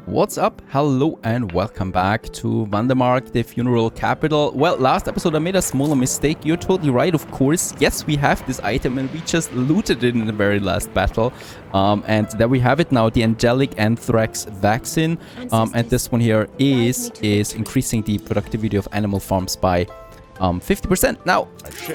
What's up? Hello and welcome back to Vandermark, the funeral capital. Well, last episode I made a smaller mistake. You're totally right, of course. Yes, we have this item and we just looted it in the very last battle. And there we have it now, the angelic anthrax vaccine. And this one here is increasing the productivity of animal farms by 50%. Now,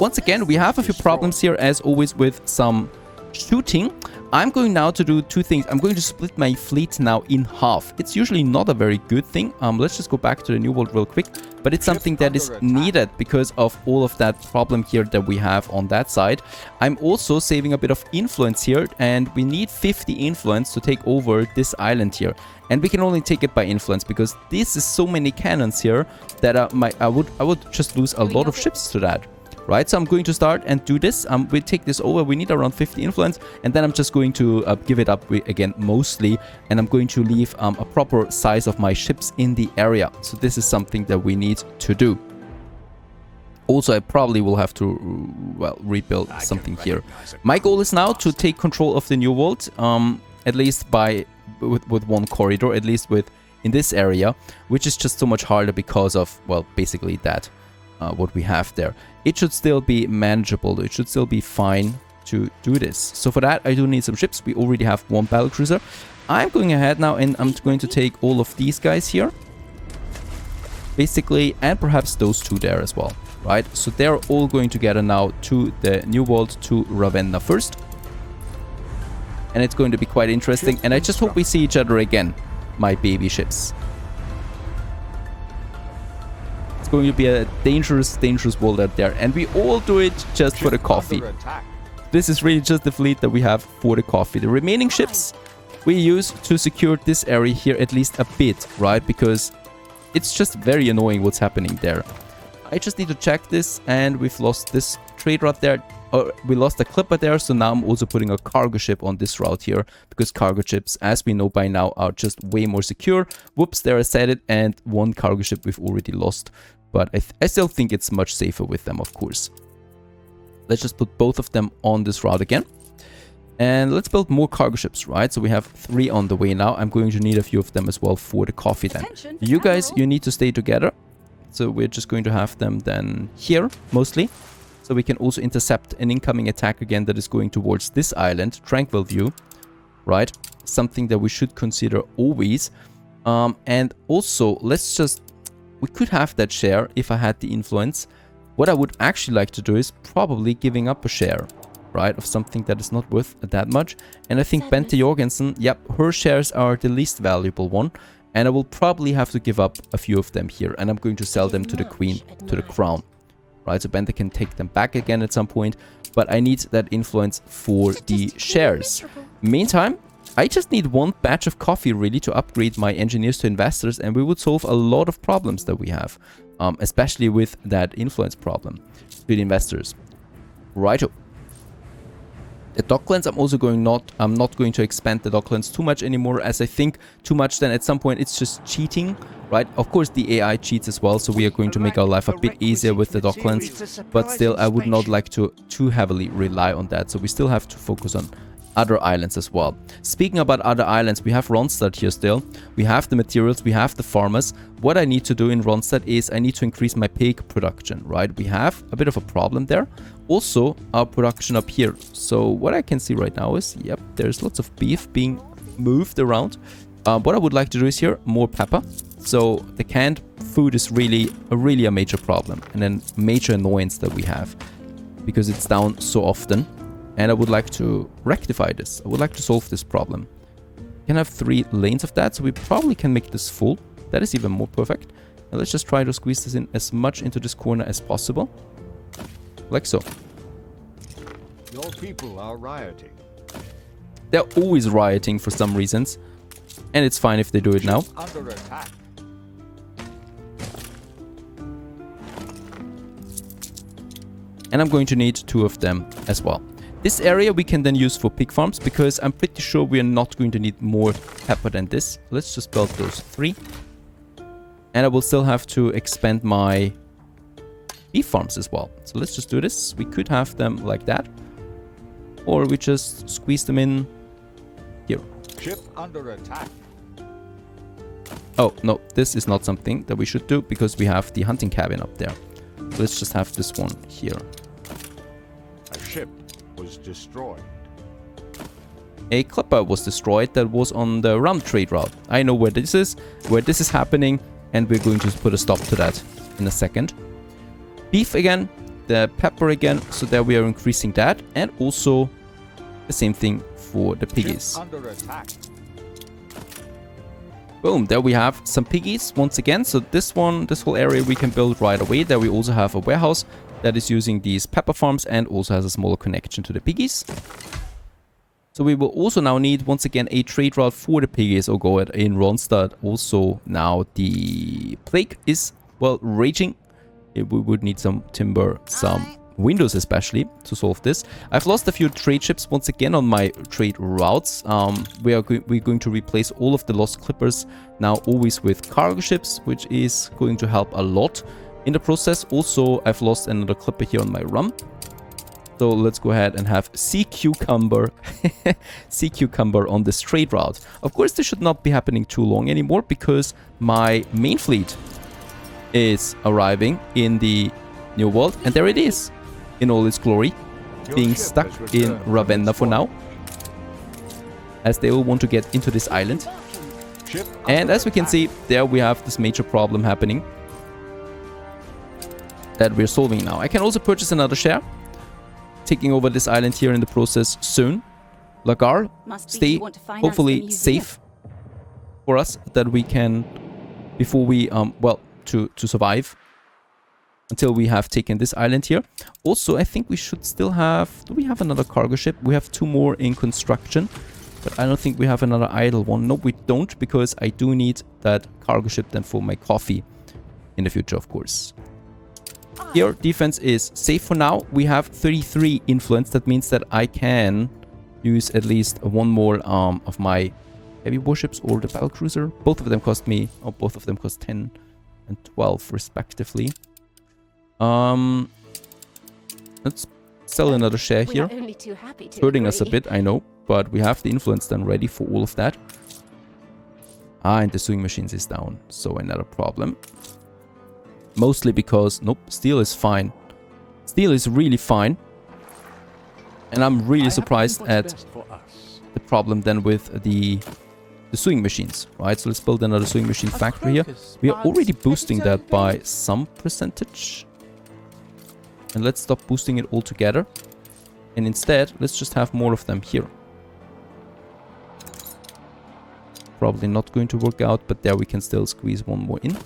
once again, we have a few problems here, as always, with some shooting. I'm going now to do two things. I'm going to split my fleet now in half. It's usually not a very good thing. Let's just go back to the New World real quick. But it's something that is needed because of all of that problem here that we have on that side. I'm also saving a bit of influence here, and we need 50 influence to take over this island here. And we can only take it by influence because this is so many cannons here that I would just lose a lot of ships to that. Right, so I'm going to start and do this. We take this over. We need around 50 influence, and then I'm just going to give it up again mostly, and I'm going to leave a proper size of my ships in the area. So this is something that we need to do. Also, I probably will have to, well, rebuild something here. My goal is now to take control of the New World, at least with one corridor, at least in this area, which is just so much harder because of, well, basically that. What we have there. It should still be manageable. It should still be fine to do this. So for that, I do need some ships. We already have one battlecruiser. I'm going ahead now and I'm going to take all of these guys here. Basically, and perhaps those two there as well. Right? So they're all going together now to the New World, to Ravenna first. And it's going to be quite interesting. And I just hope we see each other again, my baby ships. Going to be a dangerous world out there, and we all do it just for the coffee. This is really just the fleet that we have for the coffee. The remaining ships we use to secure this area here at least a bit, right? Because it's just very annoying what's happening there. I just need to check this, and we've lost this trade route there. We lost a clipper there, so now I'm also putting a cargo ship on this route here, because cargo ships, as we know by now, are just way more secure. Whoops, there I said it, and one cargo ship we've already lost. But I still think it's much safer with them, of course. Let's just put both of them on this route again. And let's build more cargo ships, right? So we have 3 on the way now. I'm going to need a few of them as well for the coffee then. You guys, you need to stay together. So we're just going to have them then here, mostly. So we can also intercept an incoming attack again that is going towards this island, Tranquil View, right? Something that we should consider always. And also, let's just... We could have that share if I had the influence. What I would actually like to do is probably giving up a share, right, of something that is not worth that much. And I think Bente Jorgensen, yep, her shares are the least valuable one. And I will probably have to give up a few of them here. And I'm going to sell them to the Queen, to the Crown. Right, so Bente can take them back again at some point. But I need that influence for the shares. Meantime, I just need one batch of coffee really to upgrade my engineers to investors, and we would solve a lot of problems that we have, especially with that influence problem with the investors. Righto. The docklands, I'm not going to expand the docklands too much anymore, as I think too much then at some point it's just cheating, right? Of course the AI cheats as well, so we are going to make our life a bit easier with the docklands, but still I would not like to too heavily rely on that, so we still have to focus on other islands as well. Speaking about other islands, we have Ronstadt here still. We have the materials, we have the farmers. What I need to do in Ronstadt is I need to increase my pig production, right? We have a bit of a problem there. Also, our production up here. So what I can see right now is, yep, there's lots of beef being moved around. What I would like to do is here, more pepper. So the canned food is really a major problem and then major annoyance that we have because it's down so often. And I would like to rectify this. I would like to solve this problem. We can have 3 lanes of that, so we probably can make this full. That is even more perfect. And let's just try to squeeze this in as much into this corner as possible. Like so. Your people are rioting. They're always rioting for some reasons. And it's fine if they do it now. Under attack. And I'm going to need 2 of them as well. This area we can then use for pig farms, because I'm pretty sure we are not going to need more pepper than this. Let's just build those 3. And I will still have to expand my beef farms as well. So let's just do this. We could have them like that. Or we just squeeze them in here. Ship under attack. Oh, no, this is not something that we should do because we have the hunting cabin up there. Let's just have this one here. A ship was destroyed. A clipper was destroyed that was on the rum trade route. I know where this is happening, and we're going to put a stop to that in a second. Beef again, the pepper again, so there we are increasing that, and also the same thing for the piggies. Ship under attack. Boom, there we have some piggies once again. So this whole area we can build right away. There we also have a warehouse that is using these pepper farms and also has a smaller connection to the piggies. So we will also now need once again a trade route for the piggies. Oh god, in Ronstadt also now the plague is, well, raging. We would need some timber, some windows especially to solve this. I've lost a few trade ships once again on my trade routes. We're going to replace all of the lost clippers now always with cargo ships, which is going to help a lot in the process. Also, I've lost another clipper here on my rum. So let's go ahead and have sea cucumber sea cucumber on this trade route. Of course, this should not be happening too long anymore because my main fleet is arriving in the New World, and there it is in all its glory, being stuck in Ravenna for now, as they all want to get into this island. And as we can see, there we have this major problem happening that we're solving now. I can also purchase another share, taking over this island here in the process soon. Lagar, stay hopefully safe for us, that we can, before we, well, to survive until we have taken this island here. Also, I think we should still have... Do we have another cargo ship? We have 2 more in construction, but I don't think we have another idle one. No, we don't, because I do need that cargo ship then for my coffee in the future, of course. Here, defense is safe for now. We have 33 influence. That means that I can use at least one more of my heavy warships or the battlecruiser. Both of them cost me... Oh, both of them cost 10 and 12 respectively. Let's sell another share here. It's hurting us a bit, I know, but we have the influence then ready for all of that. And the sewing machines is down, so another problem. Mostly because, nope, steel is fine. Steel is really fine. And I'm really surprised at the problem then with the sewing machines, right? So let's build another sewing machine factory here. We are already boosting that by some percentage. And let's stop boosting it altogether. And instead, let's just have more of them here. Probably not going to work out, but there we can still squeeze one more in.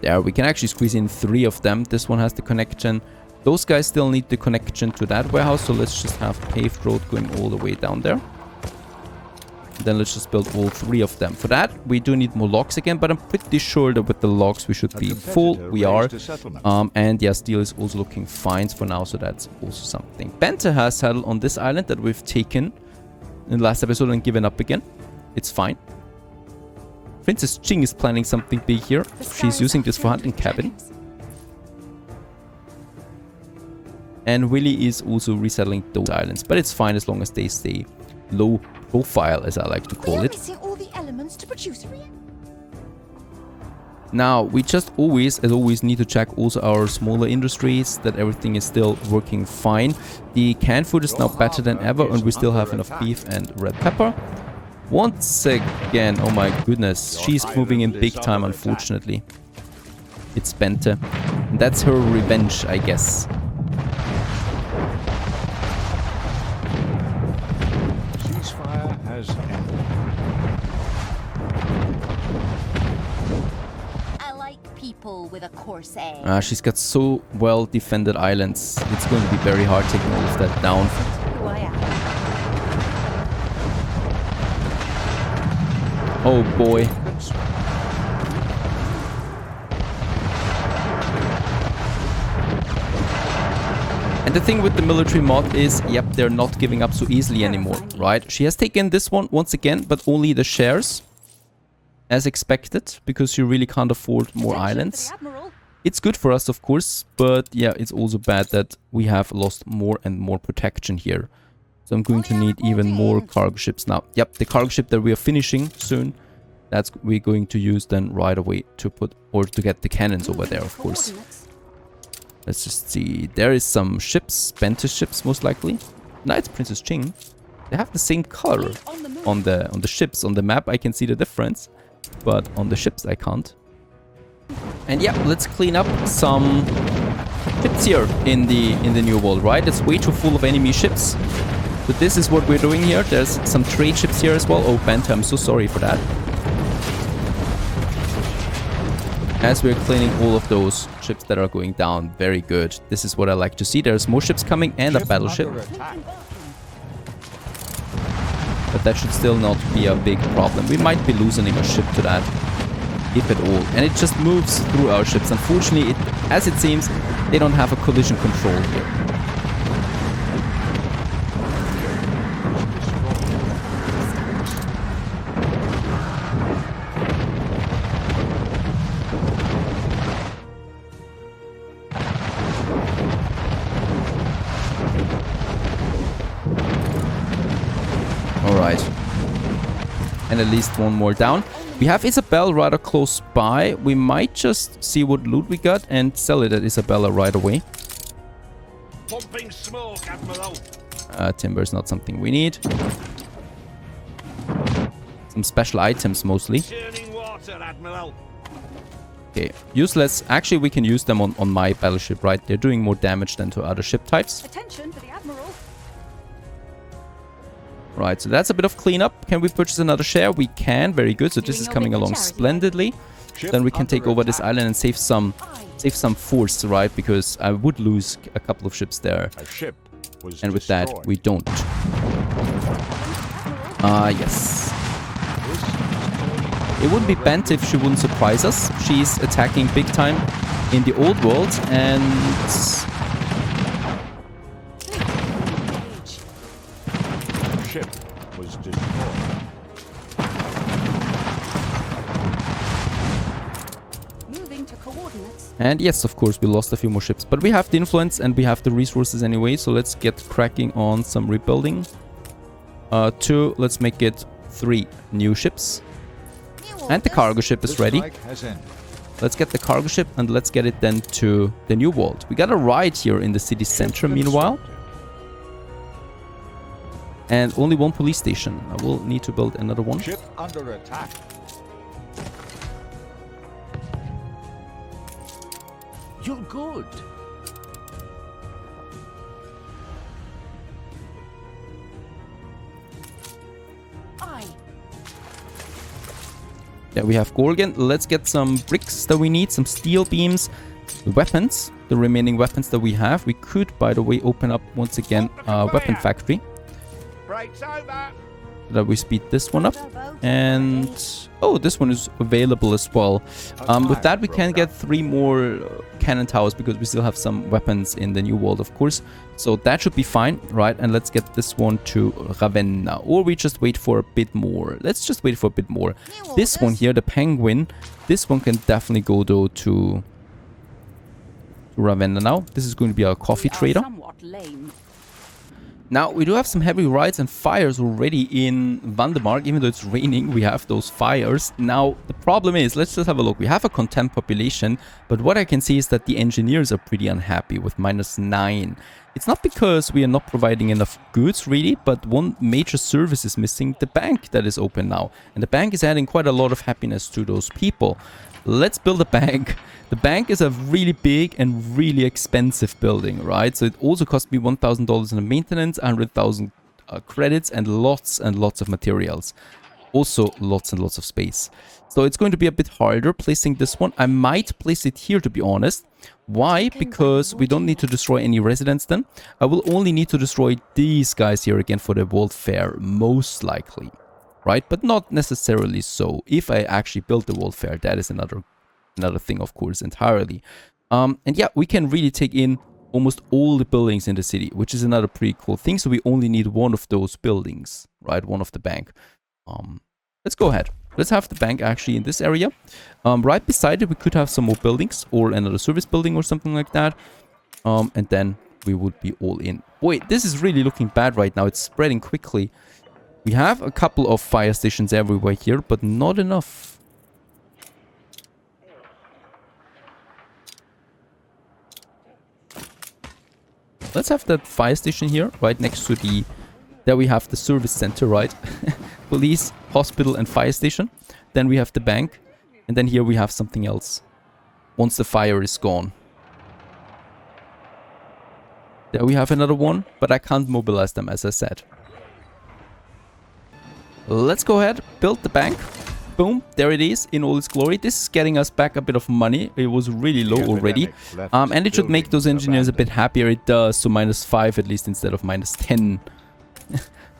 There, we can actually squeeze in 3 of them. This one has the connection. Those guys still need the connection to that warehouse, so let's just have paved road going all the way down there. Then let's just build all 3 of them. For that, we do need more logs again, but I'm pretty sure that with the logs we should be full. We are. And yeah, steel is also looking fine for now, so that's also something. Bente has settled on this island that we've taken in the last episode and given up again. It's fine. Princess Ching is planning something big here. She's using this for hunting cabin. And Willy is also resettling those islands, but it's fine as long as they stay low profile, as I like to call it. Now, we just always, as always, need to check also our smaller industries, that everything is still working fine. The canned food is now better than ever, and we still have enough beef and red pepper. Once again, oh my goodness, she's moving in big time, unfortunately. It's Bente. And that's her revenge, I guess. Ceasefire has ended. I like people with a coarse air. She's got so well defended islands. It's going to be very hard taking all of that down. Who I am. Oh boy. And the thing with the military mod is, yep, they're not giving up so easily anymore, right? She has taken this one once again, but only the shares, as expected, because she really can't afford more islands. It's good for us, of course, but yeah, it's also bad that we have lost more and more protection here. So I'm going to need even more cargo ships now. Yep, the cargo ship that we are finishing soon That's we're going to use then right away to put, or to get the cannons over there, of course. Let's just see. There is some ships, Ventus ships most likely. Knights Princess Ching. They have the same color on the ships. On the map I can see the difference, but on the ships I can't. And yeah, let's clean up some ships here in the new world, right? It's way too full of enemy ships. But this is what we're doing here. There's some trade ships here as well. Oh, Banta, I'm so sorry for that. As we're cleaning all of those ships that are going down. Very good. This is what I like to see. There's more ships coming and a battleship. But that should still not be a big problem. We might be losing a ship to that, if at all. And it just moves through our ships. Unfortunately, as it seems, they don't have a collision control here. And at least one more down. We have Isabel rather close by. We might just see what loot we got and sell it at Isabella right away. Pumping smoke, Admiral. Timber is not something we need. Some special items mostly. Churning water, Admiral. Okay, useless. Actually, we can use them on my battleship, right? They're doing more damage than to other ship types. Attention to the Admiral. Right, so that's a bit of cleanup. Can we purchase another share? We can. Very good. So this is coming along splendidly. Then we can take over this island and save some force, right? Because I would lose a couple of ships there. And with that, we don't. Yes. It wouldn't be bent if she wouldn't surprise us. She's attacking big time in the old world and... was destroyed. Moving to coordinates. And yes, of course, we lost a few more ships. But we have the influence and we have the resources anyway. So let's get cracking on some rebuilding. 2, let's make it 3 new ships. And the cargo ship is ready. Let's get the cargo ship and let's get it then to the new world. We got a ride here in the city center meanwhile. And only one police station. I will need to build another one. Ship under attack. You're good. Yeah, we have Gorgon. Let's get some bricks that we need, some steel beams, weapons, the remaining weapons that we have. We could, by the way, open up once again a weapon factory. That we speed this one up. And oh, this one is available as well. With that, we can get 3 more cannon towers because we still have some weapons in the new world, of course. So that should be fine, right? And let's get this one to Ravenna, or we just wait for a bit more. Let's just wait for a bit more. This one here, the penguin, this one can definitely go though to Ravenna now. This is going to be our coffee trader. Now, we do have some heavy riots and fires already in Vandemark. Even though it's raining, we have those fires. Now, the problem is, let's just have a look. We have a content population, but what I can see is that the engineers are pretty unhappy with -9. It's not because we are not providing enough goods, really, but one major service is missing, the bank that is open now. And the bank is adding quite a lot of happiness to those people. Let's build a bank. The bank is a really big and really expensive building, right? So it also cost me $1,000 in the maintenance, 100,000 credits, and lots of materials. Also lots and lots of space. So it's going to be a bit harder placing this one. I might place it here, to be honest. Why? Because we don't need to destroy any residents then. I will only need to destroy these guys here again for the World Fair, most likely. Right? But not necessarily so. If I actually build the World Fair, that is another thing, of course, entirely. And yeah, we can really take in almost all the buildings in the city, which is another pretty cool thing. So we only need one of those buildings, right? One of the bank. Let's go ahead. Let's have the bank actually in this area. Right beside it, we could have some more buildings or another service building or something like that. And then we would be all in. Boy, this is really looking bad right now. It's spreading quickly. We have a couple of fire stations everywhere here, but not enough. Let's have that fire station here, right next to the... There we have the service center, right? Police, hospital and fire station. Then we have the bank. And then here we have something else. Once the fire is gone. There we have another one, but I can't mobilize them, as I said. Let's go ahead, build the bank. Boom, there it is in all its glory. This is getting us back a bit of money. It was really low already. And it should make those engineers a bit happier. It does, so -5 at least instead of -10.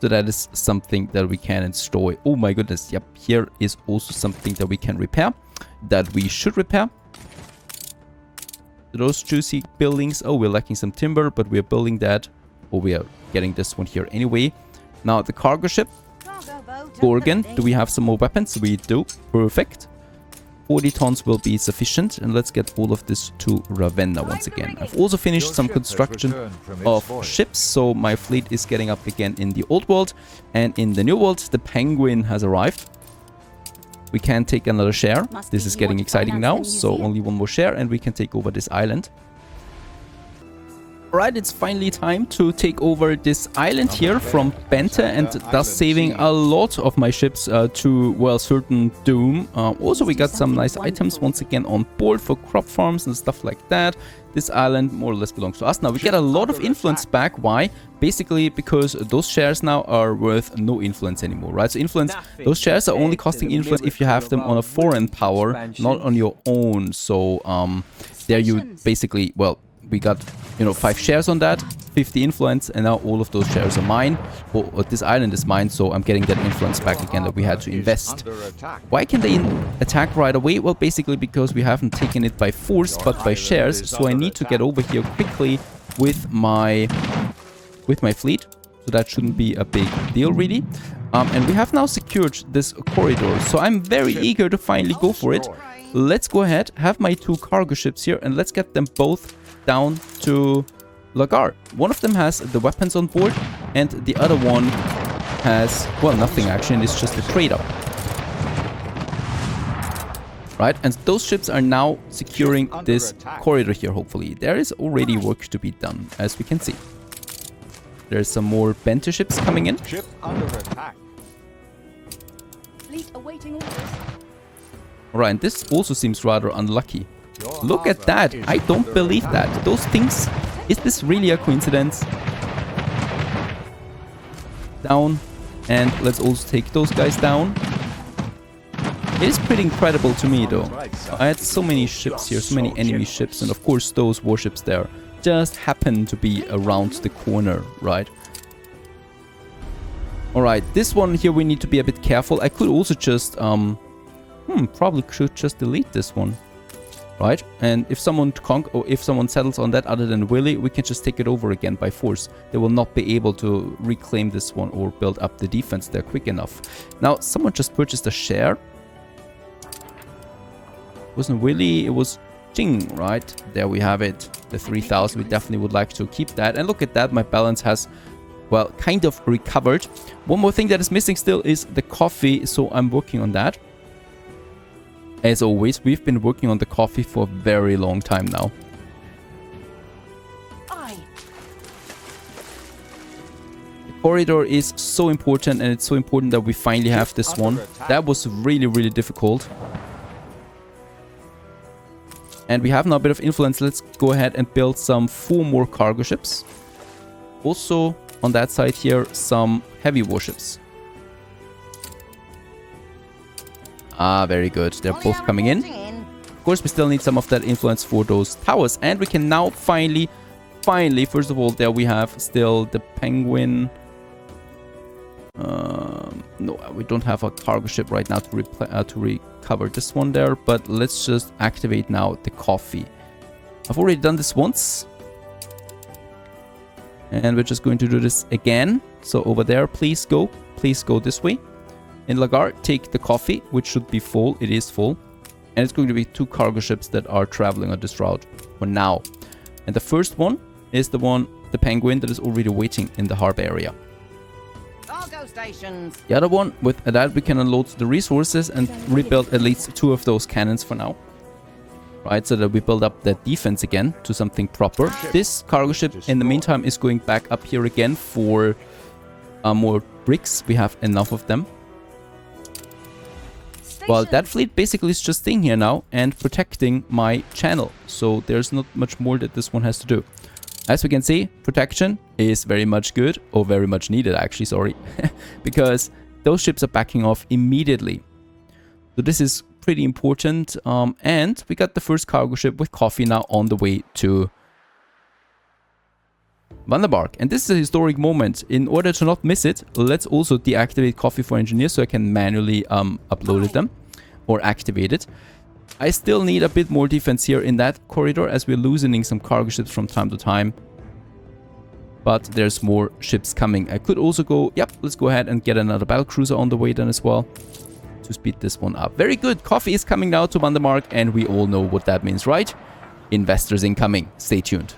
So that is something that we can install. Oh my goodness, yep, here is also something that we can repair. That we should repair. Those juicy buildings. Oh, we're lacking some timber, but we're building that. Oh, we are getting this one here anyway. Now, the cargo ship. Gorgon. Do we have some more weapons? We do. Perfect. 40 tons will be sufficient. And let's get all of this to Ravenna once again. I've also finished some construction of ships. So my fleet is getting up again in the old world. And in the new world, the Penguin has arrived. We can take another share. This is getting exciting now. So only one more share and we can take over this island. Alright, it's finally time to take over this island here from Bente and thus saving a lot of my ships to, well, certain doom. Also, we got some nice items once again on board for crop farms and stuff like that. This island more or less belongs to us. Now, we get a lot of influence back. Why? Basically, because those shares now are worth no influence anymore, right? So influence, those shares are only costing influence if you have them on a foreign power, not on your own. So, there you basically, well, we got, you know, 5 shares on that, 50 influence, and now all of those shares are mine. Or this island is mine, so I'm getting that influence back again that we had to invest. Why can they attack right away? Well, basically because we haven't taken it by force, but by shares. So I need to get over here quickly with my fleet. So that shouldn't be a big deal, really. And we have now secured this corridor. So I'm very eager to finally go for it. Let's go ahead, have my 2 cargo ships here, and let's get them both down to Lagar. One of them has the weapons on board, and the other one has, well, nothing actually, it's just a trader. Right, and those ships are now securing this corridor here, hopefully. There is already work to be done, as we can see. There's some more Bente ships coming in. Ship under attack. Fleet awaiting orders. Alright, and this also seems rather unlucky. Look at that. I don't believe that. Those things... Is this really a coincidence? Down. And let's also take those guys down. It is pretty incredible to me, though. I had so many ships here, so many enemy ships. And of course, those warships there just happen to be around the corner, right? Alright, this one here we need to be a bit careful. I could also just... probably should just delete this one. Right, and if someone settles on that other than Willy, we can just take it over again by force. They will not be able to reclaim this one or build up the defense there quick enough. Now, someone just purchased a share. It wasn't Willy, it was Jing, right? There we have it, the 3,000. We definitely would like to keep that. And look at that, my balance has, well, kind of recovered. One more thing that is missing still is the coffee, so I'm working on that. As always, we've been working on the coffee for a very long time now. The corridor is so important, and it's so important that we finally have this one. That was really, really difficult. And we have now a bit of influence. Let's go ahead and build some 4 more cargo ships. Also, on that side here, some heavy warships. Ah, very good. They're both coming in. Of course, we still need some of that influence for those towers. And we can now finally, first of all, there we have still the Penguin. No, we don't have a cargo ship right now to recover this one there. But let's just activate now the coffee. I've already done this once. And we're just going to do this again. So over there, please go this way. In Lagar, take the coffee, which should be full. It is full. And it's going to be 2 cargo ships that are traveling on this route for now. And the first one is the Penguin, that is already waiting in the harbor area. cargo stations. The other one, with that we can unload the resources and rebuild at least 2 of those cannons for now. Right, so that we build up the defense again to something proper. This cargo ship in the meantime is going back up here again for more bricks. We have enough of them. Well, that fleet basically is just staying here now and protecting my channel. So there's not much more that this one has to do. As we can see, protection is very much good, or very much needed actually, sorry. Because those ships are backing off immediately. So this is pretty important. And we got the first cargo ship with coffee now on the way to Vanderbark. And this is a historic moment. In order to not miss it, let's also deactivate coffee for engineers so I can manually upload them or activate it. I still need a bit more defense here in that corridor as we're loosening some cargo ships from time to time. But there's more ships coming. I could also go, yep, let's go ahead and get another battlecruiser on the way then as well to speed this one up. Very good. Coffee is coming now to Vandermark, and we all know what that means, right? Investors incoming. Stay tuned.